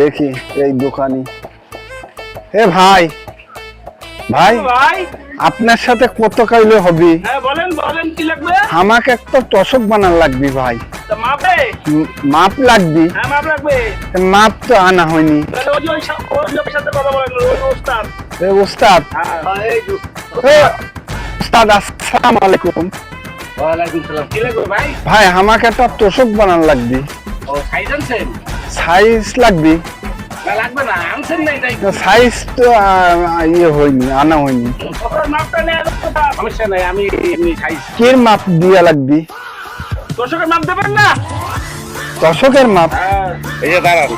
দেখি এই দোকানি। এ ভাই ভাই ভাই আপনার সাথে কত কাইলে হবে? হ্যাঁ বলেন বলেন কি লাগবে? আমাকে একটা তোষক বানান লাগবে ভাই। তা মাপে? মাপ লাগবে। হ্যাঁ মাপ লাগবে। মাপ তো আনা হয়নি। তাহলে ওই লোকের সাথে কথা বলেন, ওই ওস্তাদ। এ ওস্তাদ, হ্যাঁ এই যে এ ওস্তাদ আসসালামু আলাইকুম। ওয়ালাইকুম সালাম। কি লাগবে ভাই? ভাই আমাকে একটা তোষক বানান লাগবে। ও সাইজ আনছেন? সাইজ লাগবে। না লাগবে না, আনছেন নাই তাই। সাইজ তো ইয়ে হয়নি, আনা হয়নি। ওর মাপটা নেওয়া যাবে না, সমস্যা নাই, আমি এমনি সাইজ। কির মাপ দিয়া লাগবে? দর্শকের মাপ দেবেন না? তোষকের মাপ? হ্যাঁ এই যে দাঁড়ান।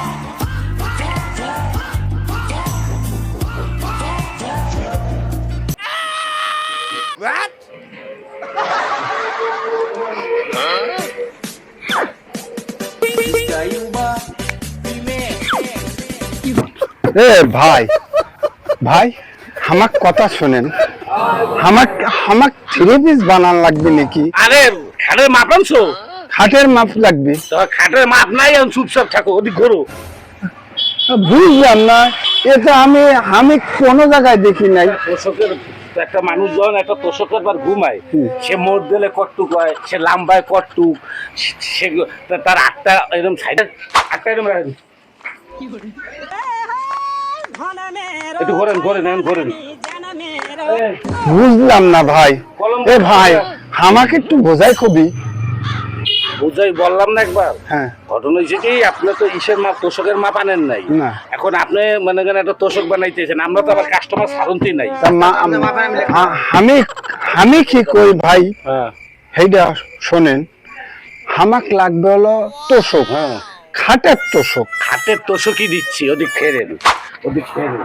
এ ভাই ভাই আমার কথা শোনেন, আমার থ্রি পিস বানান লাগবে নাকি? আরে খাটের মাপ আনছো? খাটের মাপ লাগবে। তো খাটের মাপ নাই, আমি চুপচাপ থাকো, ওদিক ঘোরো। বুঝলাম না, এটা আমি কোনো জায়গায় দেখি নাই। তোষকের একটা মানুষ যখন একটা তোষকের পর ঘুমায়, সে মোট দিলে কটটুক হয়, সে লাম্বায় কটটুক, সে তার আটটা এরকম সাইডে আটটা এরকম রাখেন। একটু ঘোরেন ঘোরেন এখন ঘোরেন। বুঝলাম না ভাই। এ ভাই আমাকে একটু বোঝাই কবি। বুঝাই বললাম না একবার। হ্যাঁ ঘটনা হয়েছে কি, আপনি তো ইসের মাপ তোষকের মাপ আনেন নাই। না। এখন আপনি মনে করেন একটা তোষক বানাইতেছেন, আমরা তো আবার কাস্টমার সারন্তি নাই। তা আমি কি কই ভাই, হ্যাঁ সেইটা শোনেন। আমাক লাগবে হলো তোষক, হ্যাঁ খাটের তোষক। খাটের তোষকই দিচ্ছি, ওদিক ফেরেন, ওদিক ফেরেন।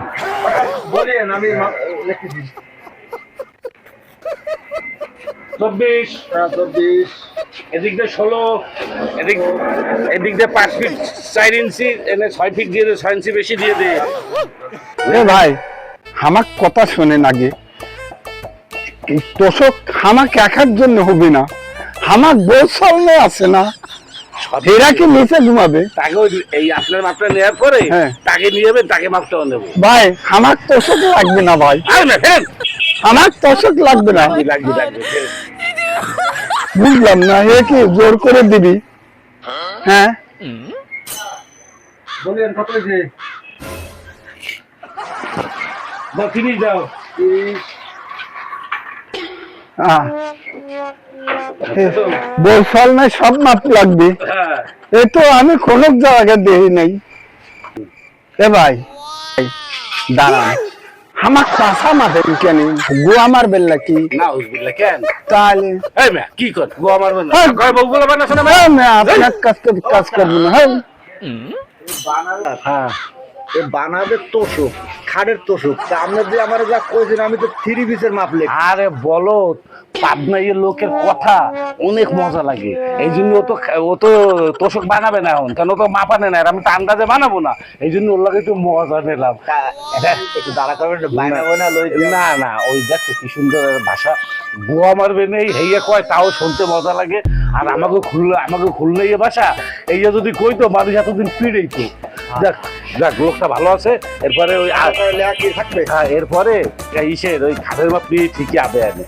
বলেন, আমি 24, 24 এদিক দিয়ে 16, এদিক দিয়ে 5 ফিট 4 ইঞ্চি, এনে 6 ফিট দিয়ে দে, 6 ইঞ্চি বেশি দিয়ে দে। এ ভাই আমার কথা শোনেন আগে। এই তোষক আমাকে একার জন্য হবে না, আমার বউ সামনে আছে না, এরা কি নিচে ঘুমাবে? তাকে এই আপনার মাপটা নেওয়ার পরে হ্যাঁ। তাকে নিয়ে যাবেন, তাকে মাপটাও নেবো। ভাই আমার তোষক লাগবে না ভাই, আর না ফেরেন। আমার তোষক লাগবে না। লাগবে লাগবে ফেরেন। বুঝলাম না, এ কি জোর করে দিবি? হ্যাঁ বলেন কত হয়েছে? দাও ফিনিশ দাও। 30 বউ নাই সব মাপ লাগবে। হ্যাঁ এ তো আমি কোনো জায়গায় দেখি নাই। এ ভাই দাঁড়ান, আমার কাঁচা মাপেন কেন? গোয়া মারবেন নাকি? না বুঝলে কেন? তাহলে এই মে কি কর গো আমার বন্ধু হ্যাঁ। ঘর বউ বলে বানাছ না? হ্যাঁ, না, আপনার কাজ করবো না। হ্যাঁ হ্যাঁ এ বানাবে তোষক, খাটের তোষক। তা আপনি যে আমার যা কইছেন, আমি তো 3 পিসের মাপ লেখ। আরে বলো, পাবনাইয়ের লোকের কথা অনেক মজা লাগে, এই জন্য ও তো তোষক বানাবে না এখন, কেন তো মাপানে না, আর আমি তো আন্দাজে বানাবো না, এই জন্য ওর লাগে একটু মজা নিলাম। একটু দাঁড়া করবেন, বানাবো না লই। না না, ওই দেখো কি সুন্দর ভাষা, গোয়া মারবে নেই হেইয়া কয়, তাও শুনতে মজা লাগে। আর আমাকে খুললে এই ভাষা এই যদি কইতো, মানুষ এতদিন ফিরেই তো। যাক যাক, লোকটা ভালো আছে। এরপরে ওই লেখা কি থাকবে? এরপরে ইসের ওই খাটের মাপ নিয়ে ঠিকই আবে আনে।